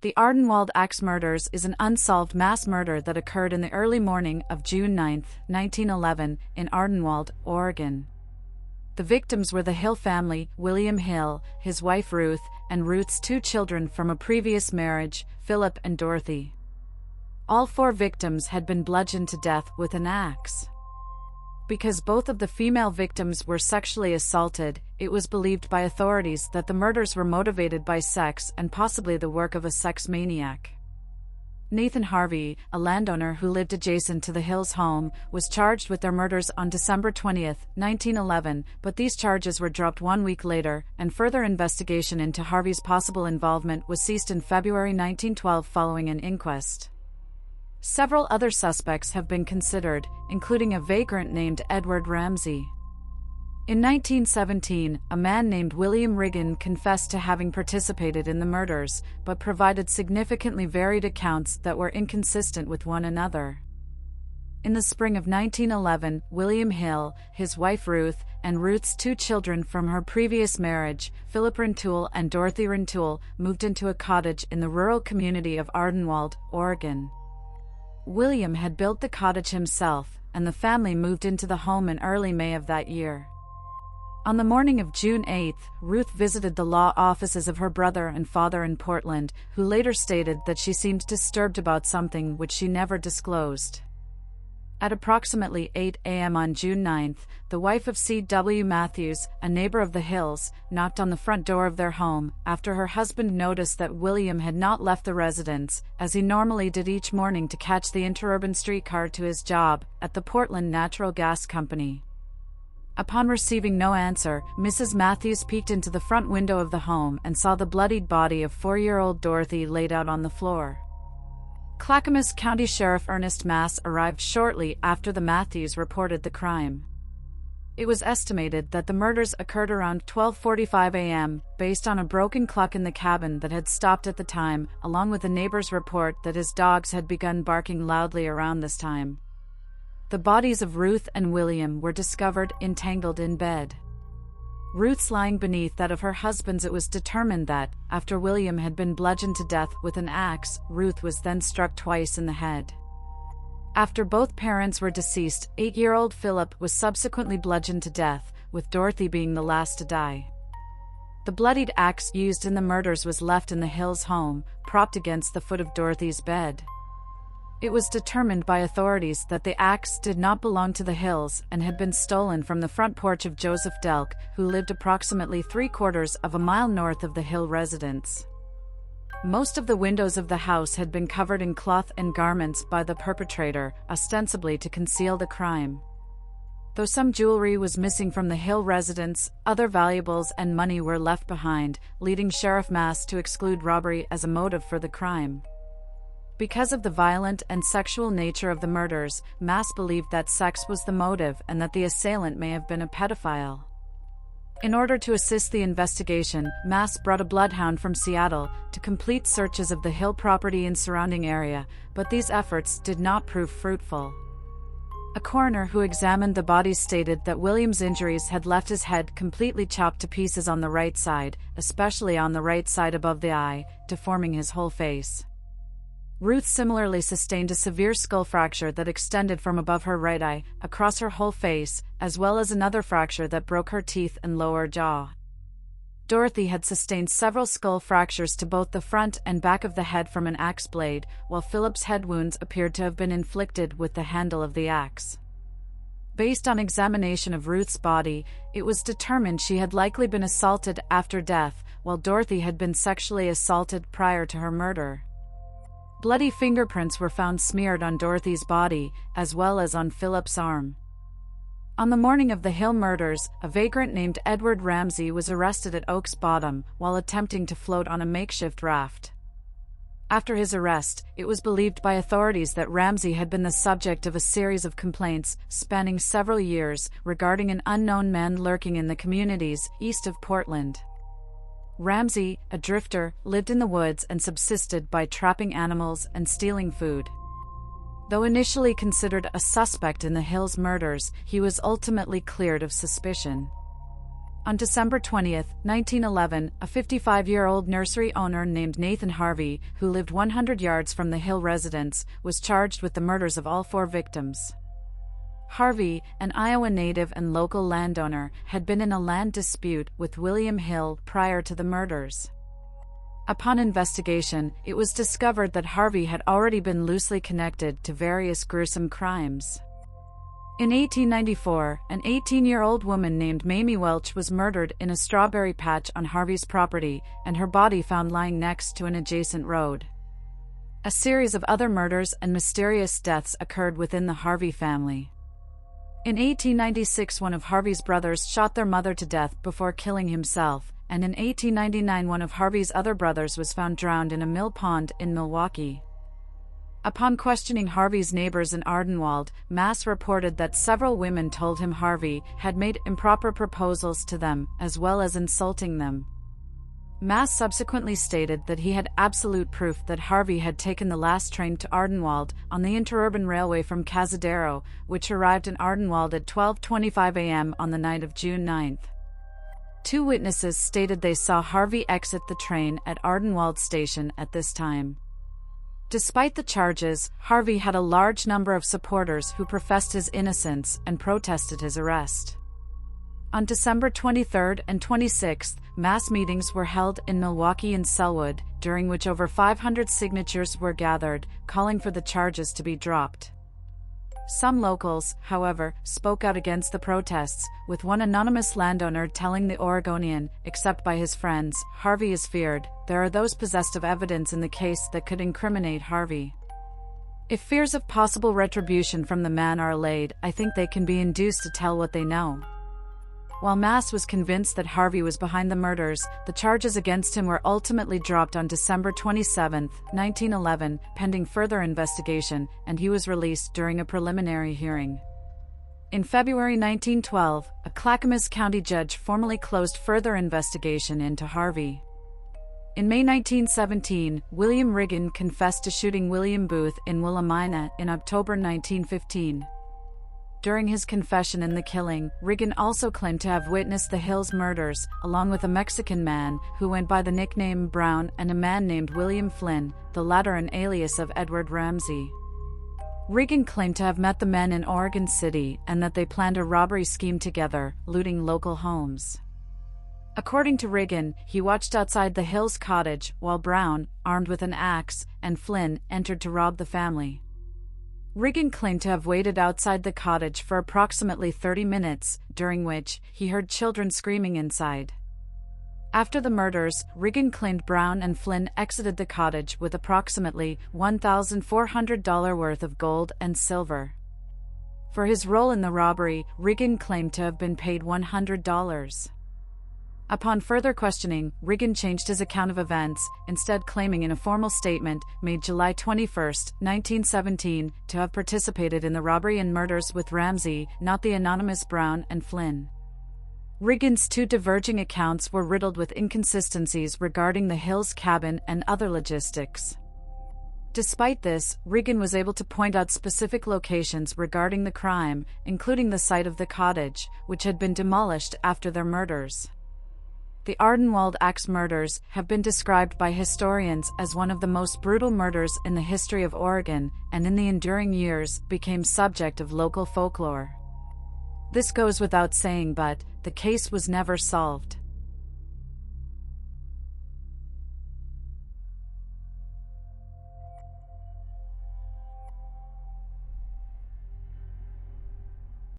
The Ardenwald axe murders is an unsolved mass murder that occurred in the early morning of June 9, 1911, in Ardenwald, Oregon. The victims were the Hill family, William Hill, his wife Ruth, and Ruth's two children from a previous marriage, Philip and Dorothy. All four victims had been bludgeoned to death with an axe. Because both of the female victims were sexually assaulted, it was believed by authorities that the murders were motivated by sex and possibly the work of a sex maniac. Nathan Harvey, a landowner who lived adjacent to the Hills' home, was charged with their murders on December 20, 1911, but these charges were dropped 1 week later, and further investigation into Harvey's possible involvement was ceased in February 1912 following an inquest. Several other suspects have been considered, including a vagrant named Edward Ramsey. In 1917, a man named William Riggin confessed to having participated in the murders, but provided significantly varied accounts that were inconsistent with one another. In the spring of 1911, William Hill, his wife Ruth, and Ruth's two children from her previous marriage, Philip Rintoul and Dorothy Rintoul, moved into a cottage in the rural community of Ardenwald, Oregon. William had built the cottage himself, and the family moved into the home in early May of that year. On the morning of June 8, Ruth visited the law offices of her brother and father in Portland, who later stated that she seemed disturbed about something which she never disclosed. At approximately 8 a.m. on June 9, the wife of C.W. Matthews, a neighbor of the Hills, knocked on the front door of their home, after her husband noticed that William had not left the residence, as he normally did each morning to catch the interurban streetcar to his job, at the Portland Natural Gas Company. Upon receiving no answer, Mrs. Matthews peeked into the front window of the home and saw the bloodied body of 4-year-old Dorothy laid out on the floor. Clackamas County Sheriff Ernest Mass arrived shortly after the Matthews reported the crime. It was estimated that the murders occurred around 12:45 a.m., based on a broken clock in the cabin that had stopped at the time, along with a neighbor's report that his dogs had begun barking loudly around this time. The bodies of Ruth and William were discovered entangled in bed. Ruth's lying beneath that of her husband's. It was determined that, after William had been bludgeoned to death with an axe, Ruth was then struck twice in the head. After both parents were deceased, 8-year-old Philip was subsequently bludgeoned to death, with Dorothy being the last to die. The bloodied axe used in the murders was left in the Hills' home, propped against the foot of Dorothy's bed. It was determined by authorities that the axe did not belong to the Hills and had been stolen from the front porch of Joseph Delk, who lived approximately 3/4 of a mile north of the Hill residence. Most of the windows of the house had been covered in cloth and garments by the perpetrator, ostensibly to conceal the crime. Though some jewelry was missing from the Hill residence, other valuables and money were left behind, leading Sheriff Mass to exclude robbery as a motive for the crime. Because of the violent and sexual nature of the murders, Mass believed that sex was the motive and that the assailant may have been a pedophile. In order to assist the investigation, Mass brought a bloodhound from Seattle to complete searches of the Hill property and surrounding area, but these efforts did not prove fruitful. A coroner who examined the bodies stated that William's injuries had left his head completely chopped to pieces on the right side, especially on the right side above the eye, deforming his whole face. Ruth similarly sustained a severe skull fracture that extended from above her right eye, across her whole face, as well as another fracture that broke her teeth and lower jaw. Dorothy had sustained several skull fractures to both the front and back of the head from an axe blade, while Philip's head wounds appeared to have been inflicted with the handle of the axe. Based on examination of Ruth's body, it was determined she had likely been assaulted after death, while Dorothy had been sexually assaulted prior to her murder. Bloody fingerprints were found smeared on Dorothy's body, as well as on Philip's arm. On the morning of the Hill murders, a vagrant named Edward Ramsey was arrested at Oaks Bottom while attempting to float on a makeshift raft. After his arrest, it was believed by authorities that Ramsey had been the subject of a series of complaints, spanning several years, regarding an unknown man lurking in the communities east of Portland. Ramsey, a drifter, lived in the woods and subsisted by trapping animals and stealing food. Though initially considered a suspect in the Hills murders, he was ultimately cleared of suspicion. On December 20, 1911, a 55-year-old nursery owner named Nathan Harvey, who lived 100 yards from the Hill residence, was charged with the murders of all 4 victims. Harvey, an Iowa native and local landowner, had been in a land dispute with William Hill prior to the murders. Upon investigation, it was discovered that Harvey had already been loosely connected to various gruesome crimes. In 1894, an 18-year-old woman named Mamie Welch was murdered in a strawberry patch on Harvey's property, and her body found lying next to an adjacent road. A series of other murders and mysterious deaths occurred within the Harvey family. In 1896, one of Harvey's brothers shot their mother to death before killing himself, and in 1899 one of Harvey's other brothers was found drowned in a mill pond in Milwaukee. Upon questioning Harvey's neighbors in Ardenwald, Mass reported that several women told him Harvey had made improper proposals to them, as well as insulting them. Mass subsequently stated that he had absolute proof that Harvey had taken the last train to Ardenwald on the interurban railway from Cazadero, which arrived in Ardenwald at 12:25 a.m. on the night of June 9. 2 witnesses stated they saw Harvey exit the train at Ardenwald station at this time. Despite the charges, Harvey had a large number of supporters who professed his innocence and protested his arrest. On December 23 and 26, mass meetings were held in Milwaukee and Selwood, during which over 500 signatures were gathered, calling for the charges to be dropped. Some locals, however, spoke out against the protests, with one anonymous landowner telling the Oregonian, except by his friends, Harvey is feared. There are those possessed of evidence in the case that could incriminate Harvey. If fears of possible retribution from the man are allayed, I think they can be induced to tell what they know. While Mass was convinced that Harvey was behind the murders, the charges against him were ultimately dropped on December 27, 1911, pending further investigation, and he was released during a preliminary hearing. In February 1912, a Clackamas County judge formally closed further investigation into Harvey. In May 1917, William Riggin confessed to shooting William Booth in Willamina in October 1915. During his confession in the killing, Riggin also claimed to have witnessed the Hills murders, along with a Mexican man who went by the nickname Brown and a man named William Flynn, the latter an alias of Edward Ramsey. Riggin claimed to have met the men in Oregon City and that they planned a robbery scheme together, looting local homes. According to Riggin, he watched outside the Hills cottage while Brown, armed with an axe, and Flynn entered to rob the family. Riggin claimed to have waited outside the cottage for approximately 30 minutes, during which he heard children screaming inside. After the murders, Riggin claimed Brown and Flynn exited the cottage with approximately $1,400 worth of gold and silver. For his role in the robbery, Riggin claimed to have been paid $100. Upon further questioning, Riggin changed his account of events, instead claiming in a formal statement, made July 21, 1917, to have participated in the robbery and murders with Ramsey, not the anonymous Brown and Flynn. Riggin's 2 diverging accounts were riddled with inconsistencies regarding the Hills cabin and other logistics. Despite this, Riggin was able to point out specific locations regarding the crime, including the site of the cottage, which had been demolished after their murders. The Ardenwald axe murders have been described by historians as one of the most brutal murders in the history of Oregon, and in the enduring years became subject of local folklore. This goes without saying, but the case was never solved.